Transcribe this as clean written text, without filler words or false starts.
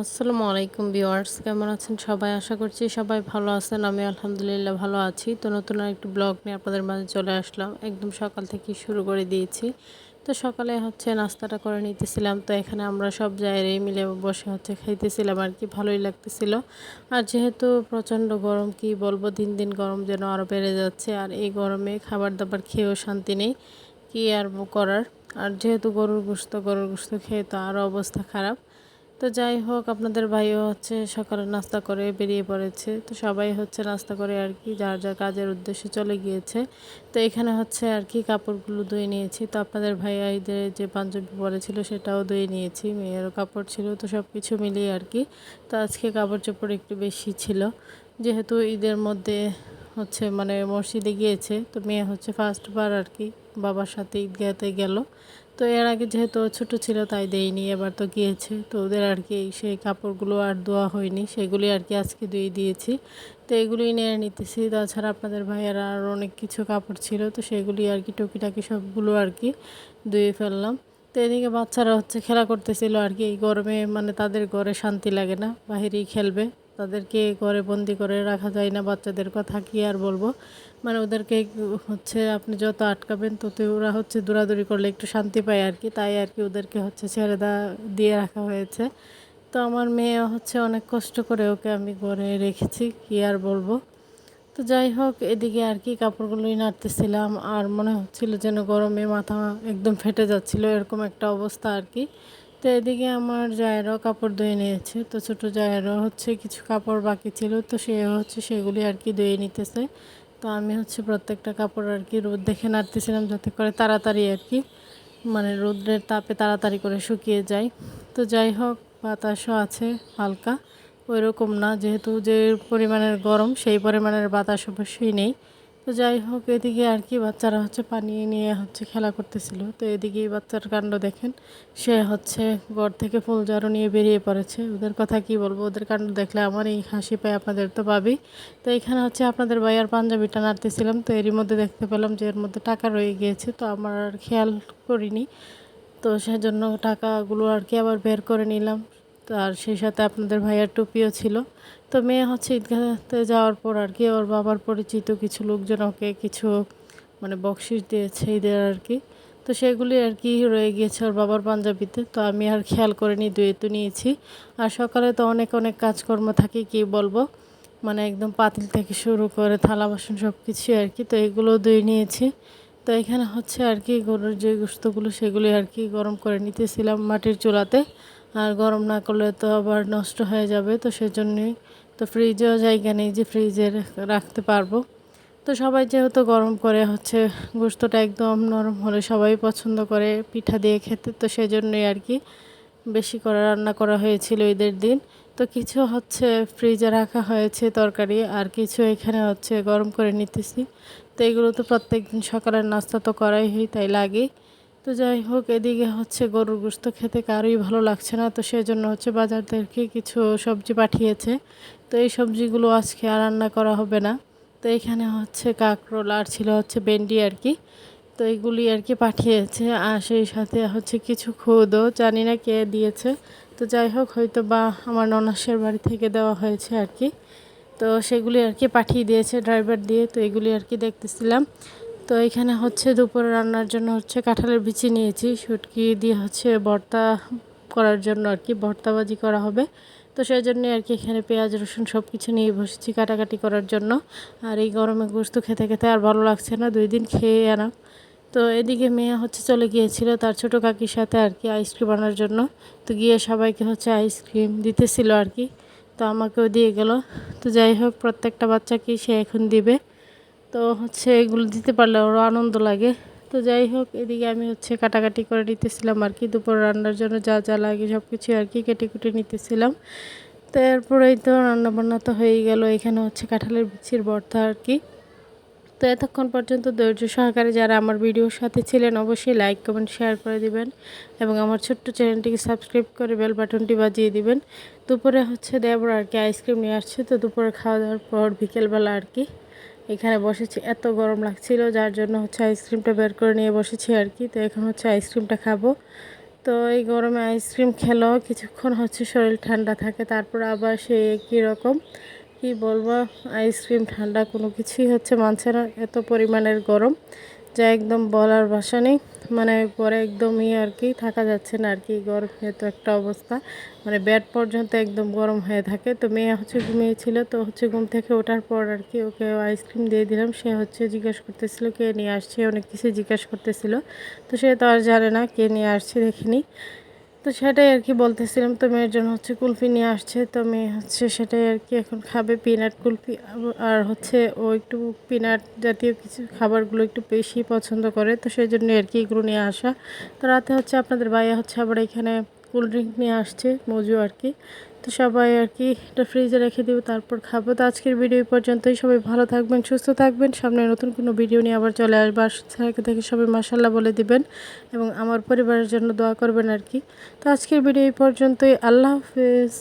আসসালামু আলাইকুম ভিউয়ার্স, কেমন আছেন সবাই? আশা করছি সবাই ভালো আছেন। আমি আলহামদুলিল্লাহ ভালো আছি। তো নতুন আরেকটি ব্লগ নিয়ে আপনাদের মাঝে চলে আসলাম। একদম সকাল থেকেই শুরু করে দিয়েছি। তো সকালে নাস্তাটা করে নিতেছিলাম। তো এখানে আমরা সব জায়গায় মিলে বসে খাইতেছিলাম আর কি, ভালোই লাগতেছিল। আর যেহেতু প্রচণ্ড গরম, কি বলবো, দিন দিন গরম যেন আরও বেড়ে যাচ্ছে। আর এই গরমে খাবার দাবার খেয়েও শান্তি নেই, কি আর করার। আর যেহেতু গরুর গোশত খেয়ে তো আরও অবস্থা খারাপ। তো যাই হোক, আপনাদের ভাইও সকালে নাস্তা করে বেরিয়ে পড়েছে। তো সবাই নাস্তা করে আর কি যার যার কাজের উদ্দেশ্যে চলে গিয়েছে। তো এখানে আর কি কাপড়গুলো ধুয়ে নিয়েছি। তো আপনাদের ভাইয়া ঈদের যে পাঞ্জাবি পরেছিল সেটাও ধুয়ে নিয়েছি, মেয়েরও কাপড় ছিল। তো সব কিছু মিলিয়ে আর কি, তো আজকে কাপড় চোপড় একটু বেশি ছিল, যেহেতু ঈদের মধ্যে মসজিদে গিয়েছে। তো মেয়ে ফার্স্টবার আর কি বাবার সাথে ঈদগাহতে গেল। তো এর আগে যেহেতু ও ছোটো ছিল তাই দেয়নি, এবার তো গিয়েছে। তো ওদের আর কি সেই কাপড়গুলো আর ধোয়া হয়নি, সেগুলি আর কি আজকে ধুয়ে দিয়েছি। তো এগুলোই নিয়ে নিতেছি। তাছাড়া আপনাদের ভাইয়েরা আর অনেক কিছু কাপড় ছিল, তো সেগুলি আর কি টুকিটাকি সবগুলো আর কি ধুয়ে ফেললাম। তো এদিকে বাচ্চারা খেলা করতেছিল আর কি। এই গরমে তাদের ঘরে শান্তি লাগে না, বাহিরেই খেলবে। তাদেরকে ঘরে বন্দি করে রাখা যায় না, বাচ্চাদের কথা কী আর বলবো। ওদেরকে আপনি যত আটকাবেন তত ওরা দৌড়াদৌড়ি করলে একটু শান্তি পায় আর কি, তাই আর কি ওদেরকে ছেড়ে দিয়ে রাখা হয়েছে। তো আমার মেয়ে অনেক কষ্ট করে ওকে আমি ঘরে রেখেছি, কী আর বলবো। তো যাই হোক, এদিকে আর কি কাপড়গুলোই নাড়তেছিলাম। আর মনে হচ্ছিল যেন গরমে মাথা একদম ফেটে যাচ্ছিল, এরকম একটা অবস্থা আর কি। তো এদিকে আমার জায়েরও কাপড় ধুয়ে নিয়েছে। তো ছোটো জায়েরও কিছু কাপড় বাকি ছিল, তো সে সেগুলি আর কি ধুয়ে নিতেছে। তো আমি প্রত্যেকটা কাপড় আর কি রোদ দেখে নাড়তেছিলাম, যাতে করে তাড়াতাড়ি আর কি রোদ্রের তাপে তাড়াতাড়ি করে শুকিয়ে যায়। তো যাই হোক, বাতাসও আছে হালকা, ওইরকম না, যেহেতু যে পরিমাণের গরম সেই পরিমাণের বাতাস অবশ্যই নেই। তো যাই হোক, এদিকে আর কি বাচ্চারা পানি নিয়ে খেলা করতেছিল। তো এদিকে বাচ্চার কাণ্ড দেখেন, সে ঘর থেকে ফুল ঝাড়ু নিয়ে বেরিয়ে পড়েছে। ওদের কথা কি বলবো, ওদের কাণ্ড দেখলে আমার এই হাসি পায়, আপনাদের তো পাবেই। তো এখানে আপনাদের ভাইয়ার পাঞ্জাবিটা নাড়তেছিলাম। তো এরই মধ্যে দেখতে পেলাম যে এর মধ্যে টাকা রয়ে গিয়েছে, তো আমার আর খেয়াল করিনি। তো সেজন্য টাকাগুলো আর কি আবার বের করে নিলাম। তো আর সেই সাথে আপনাদের ভাইয়ার টুপিও ছিল। তো মেয়ে ঈদগাহতে যাওয়ার পর আর কি ওর বাবার পরিচিত কিছু লোকজন ওকে কিছু বকশিশ দিয়েছে ঈদের আর কি। তো সেগুলি আর কি রয়ে গিয়েছে ওর বাবার পাঞ্জাবিতে। তো আমি আর খেয়াল করিনি, ধুয়ে তো নিয়েছি। আর সকালে তো অনেক অনেক কাজকর্ম থাকে, কি বলবো, একদম পাতিল থেকে শুরু করে থালা বাসন সব কিছুই আর কি। তো এগুলো ধুয়ে নিয়েছি। তো এখানে আর কি গরুর যে গোস্তগুলো সেগুলি আর কি গরম করে নিতেছিলাম মাটির চুলাতে। আর গরম না করলে তো আবার নষ্ট হয়ে যাবে, তো সেজন্যই। তো ফ্রিজেও জায়গা নেই যে ফ্রিজে রাখতে পারবো। তো সবাই যেহেতু গরম করে গোস্তটা একদম নরম হলে সবাই পছন্দ করে পিঠা দিয়ে খেতে, তো সেজন্যই আর কি বেশি করে রান্না করা হয়েছিল ঈদের দিন। তো কিছু ফ্রিজে রাখা হয়েছে তরকারি, আর কিছু এখানে গরম করে নিতেছি। তো এগুলো তো প্রত্যেক দিন সকালের নাস্তা তো করাই হয়, তাই লাগে। তো যাই হোক, এদিকে গরুর গোশত খেতে কারোই ভালো লাগছে না। তো সেজন্য বাজার থেকে কিছু সবজি পাঠিয়েছে। তো এই সবজিগুলো আজকে আর রান্না করা হবে না। তো এখানে কাঁকরোল আর ছিল ভেন্ডি আর কি। তো এইগুলি আর কি পাঠিয়েছে। আর সেই সাথে কিছু খুদও, জানি না কে দিয়েছে। তো যাই হোক, হয়তো বা আমার ননাসের বাড়ি থেকে দেওয়া হয়েছে আর কি। তো সেগুলি আর কি পাঠিয়ে দিয়েছে ড্রাইভার দিয়ে। তো এগুলি আর কি দেখতেছিলাম। তো এখানে দুপুরে রান্নার জন্য কাঁঠালের বিচি নিয়েছি, শুটকি দিয়ে ভর্তা করার জন্য আর কি, ভর্তাবাজি করা হবে। তো সেই জন্যে আর কি এখানে পেঁয়াজ রসুন সব কিছু নিয়ে বসেছি কাটাকাটি করার জন্য। আর এই গরমে গোশত খেতে খেতে আর ভালো লাগছে না, 2 দিন খেয়ে আনা। তো এদিকে মেয়ে চলে গিয়েছিল তার ছোটো কাকির সাথে আর কি আইসক্রিম আনার জন্য। তো গিয়ে সবাইকে আইসক্রিম দিতেছিল আর কি। তো আমাকেও দিয়ে গেল। তো যাই হোক, প্রত্যেকটা বাচ্চাকেই সে এখন দিবে। তো এগুলো দিতে পারলে ওরও আনন্দ লাগে। তো যাই হোক, এদিকে আমি কাটাকাটি করে নিতেছিলাম আর কি, দুপুর রান্নার জন্য যা যা লাগে সব কিছু আর কি কেটে কুটে নিতেছিলাম। তো এরপরেই তো রান্নাবান্না তো হয়েই গেল। এখানে কাঁঠালের বিচির ভর্তা আর কি। তো এতক্ষণ পর্যন্ত ধৈর্য সহকারে যারা আমার ভিডিওর সাথে ছিলেন, অবশ্যই লাইক কমেন্ট শেয়ার করে দিবেন এবং আমার ছোট্ট চ্যানেলটিকে সাবস্ক্রাইব করে বেল বাটনটি বাজিয়ে দিবেন। দুপুরে দেবর আর কি আইসক্রিম নিয়ে আসছে। তো দুপুরে খাওয়া দাওয়ার পর বিকেলবেলা আর কি এখানে বসেছি, এত গরম লাগছিল যার জন্য আইসক্রিমটা বের করে নিয়ে বসেছি আর কি। তো এখন আইসক্রিমটা খাবো। তো এই গরমে আইসক্রিম খেলেও কিছুক্ষণ হচ্ছে শরীর ঠান্ডা থাকে, তারপর আবার সে একই রকম কি বলবো, আইসক্রিম ঠান্ডা কোনো কিছুই হচ্ছে মানছে না, এত পরিমাণের গরম যা একদম বলার ভাষা নেই। মানে পরে একদমই আর কি থাকা যাচ্ছে না আর কি, গরম এত একটা অবস্থা, মানে বেড পর্যন্ত একদম গরম হয়ে থাকে। তো মেয়ে হচ্ছে ঘুমিয়েছিল, তো হচ্ছে ঘুম থেকে ওঠার পর আর কি ওকে আইসক্রিম দিয়ে দিলাম। সে হচ্ছে জিজ্ঞেস করতেছিল কে নিয়ে আসছে, অনেক কিছু জিজ্ঞেস করতেছিল। তো সে তো আর জানে না কে নিয়ে আসছে, দেখিনি। তো সেটাই আর কি বলতেছিলাম। তো মেয়ের জন্য হচ্ছে কুলফি নিয়ে আসছে, তো মেয়ে হচ্ছে সেটাই আর কি এখন খাবে, পিনাট কুলফি। আর হচ্ছে ও একটু পিনাট জাতীয় কিছু খাবারগুলো একটু বেশি পছন্দ করে, তো সেই জন্য আর কি এগুলো নিয়ে আসা। তো রাতে হচ্ছে আপনাদের ভাইয়া হচ্ছে আবার এখানে কোল্ড ড্রিঙ্ক নিয়ে আসছে, মজু আর কি। তো সবাই আর কি এটা ফ্রিজে রেখে দিব, তারপর খাবো। তো আজকের ভিডিও এই পর্যন্তই। সবাই ভালো থাকবেন, সুস্থ থাকবেন। সামনে নতুন কোনো ভিডিও নিয়ে আবার চলে আসবো। আর দেখে সবাই মাশাআল্লাহ বলে দিবেন এবং আমার পরিবারের জন্য দোয়া করবেন আর কি। তো আজকের ভিডিও এই পর্যন্তই। আল্লাহ হাফেজ।